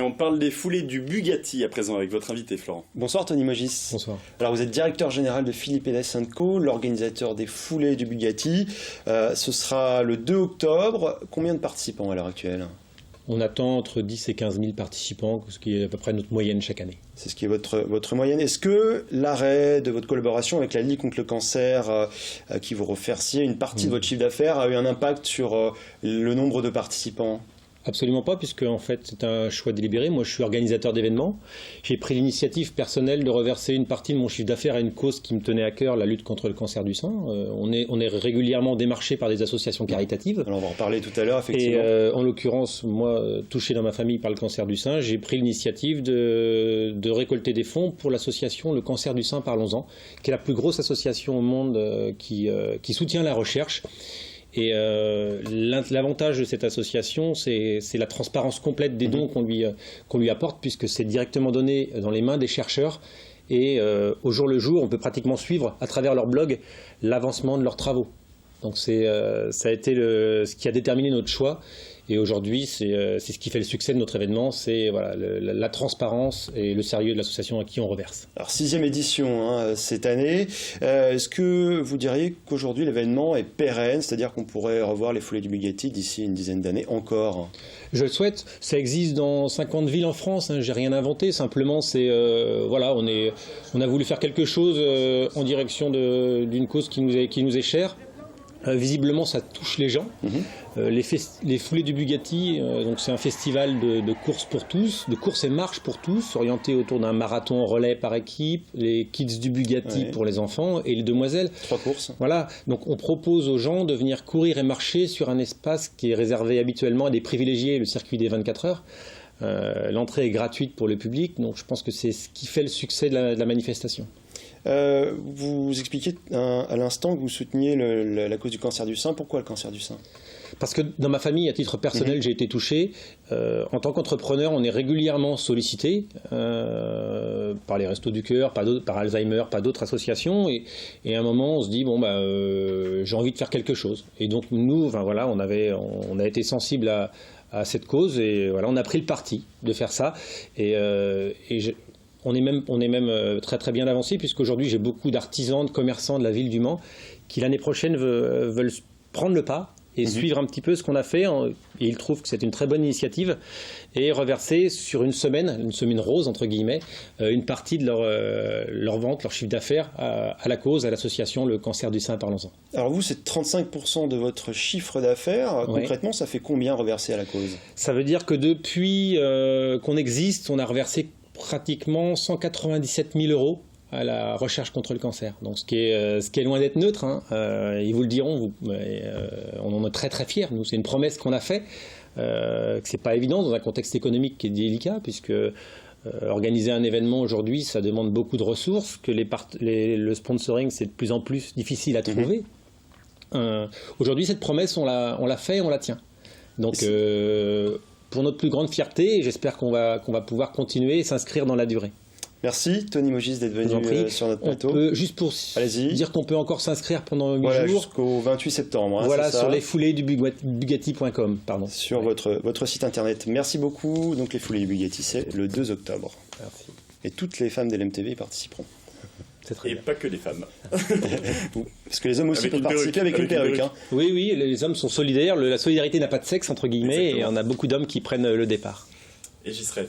on parle des foulées du Bugatti à présent avec votre invité Florent. Bonsoir Tony Mogis. Bonsoir. Alors vous êtes directeur général de Philippe Hédès & Co, l'organisateur des foulées du Bugatti. Ce sera le 2 octobre. Combien de participants à l'heure actuelle ? On attend entre 10 et 15 000 participants, ce qui est à peu près notre moyenne chaque année. C'est ce qui est votre moyenne. Est-ce que l'arrêt de votre collaboration avec la Ligue contre le cancer, qui vous remercie une partie de votre chiffre d'affaires, a eu un impact sur le nombre de participants ? Absolument pas, puisque en fait c'est un choix délibéré. Moi je suis organisateur d'événements. J'ai pris l'initiative personnelle de reverser une partie de mon chiffre d'affaires à une cause qui me tenait à cœur, la lutte contre le cancer du sein. On est régulièrement démarché par des associations caritatives. Alors on va en parler tout à l'heure, effectivement. Et en l'occurrence, moi, touché dans ma famille par le cancer du sein, j'ai pris l'initiative de récolter des fonds pour l'association Le Cancer du Sein, parlons-en, qui est la plus grosse association au monde qui soutient la recherche. Et l'avantage de cette association, c'est la transparence complète des dons qu'on lui apporte, puisque c'est directement donné dans les mains des chercheurs. Et au jour le jour, on peut pratiquement suivre à travers leur blog l'avancement de leurs travaux. Donc ça a été ce qui a déterminé notre choix. Et aujourd'hui, c'est ce qui fait le succès de notre événement, c'est voilà, la transparence et le sérieux de l'association à qui on reverse. Alors 6e édition cette année. Est-ce que vous diriez qu'aujourd'hui l'événement est pérenne, c'est-à-dire qu'on pourrait revoir les foulées du Bugatti d'ici une dizaine d'années encore ? Je le souhaite. Ça existe dans 50 villes en France. J'ai rien inventé. Simplement, voilà, on a voulu faire quelque chose en direction d'une cause qui nous est chère. Visiblement, ça touche les gens. Les foulées du Bugatti, donc c'est un festival de courses pour tous, de courses et marches pour tous, orienté autour d'un marathon relais par équipe, les Kids du Bugatti pour les enfants et les demoiselles. 3 courses. Voilà, donc on propose aux gens de venir courir et marcher sur un espace qui est réservé habituellement à des privilégiés, le circuit des 24 heures. L'entrée est gratuite pour le public, donc je pense que c'est ce qui fait le succès de la manifestation. Vous expliquiez à l'instant que vous souteniez la cause du cancer du sein. Pourquoi le cancer du sein ? Parce que dans ma famille, à titre personnel, j'ai été touché. En tant qu'entrepreneur, on est régulièrement sollicité par les Restos du Cœur, par Alzheimer, par d'autres associations. Et à un moment, on se dit, j'ai envie de faire quelque chose. Et donc nous, on a été sensibles à cette cause et voilà, on a pris le parti de faire ça. On est même très très bien avancé, puisqu'aujourd'hui j'ai beaucoup d'artisans, de commerçants de la ville du Mans qui l'année prochaine veulent prendre le pas et suivre un petit peu ce qu'on a fait, et ils trouvent que c'est une très bonne initiative, et reverser sur une semaine rose entre guillemets, une partie de leur vente, leur chiffre d'affaires à la cause, à l'association Le Cancer du Sein, parlons-en. Alors vous, c'est 35% de votre chiffre d'affaires. Concrètement, ça fait combien reversé à la cause ? Ça veut dire que depuis qu'on existe, on a reversé pratiquement 197 000 € à la recherche contre le cancer. Donc ce qui est loin d'être neutre, ils vous le diront, on en est très très fiers. Nous, c'est une promesse qu'on a faite, que c'est pas évident dans un contexte économique qui est délicat, puisque organiser un événement aujourd'hui, ça demande beaucoup de ressources, que le sponsoring, c'est de plus en plus difficile à trouver. Aujourd'hui, cette promesse, on l'a fait et on la tient. Donc pour notre plus grande fierté, j'espère qu'on va pouvoir continuer et s'inscrire dans la durée. Merci Tony Mogis d'être venu sur notre plateau. Juste pour dire qu'on peut encore s'inscrire pendant 8 jours. Jusqu'au 28 septembre. Voilà, sur les foulées du Bugatti.com. Sur votre site internet. Merci beaucoup. Donc les foulées du Bugatti, c'est le 2 octobre. Merci. Et toutes les femmes d'LMTV y participeront. Et pas que les femmes. Parce que les hommes aussi peuvent participer avec une perruque. Oui, les hommes sont solidaires. La solidarité n'a pas de sexe, entre guillemets. Exactement. Et on a beaucoup d'hommes qui prennent le départ. Et j'y serai.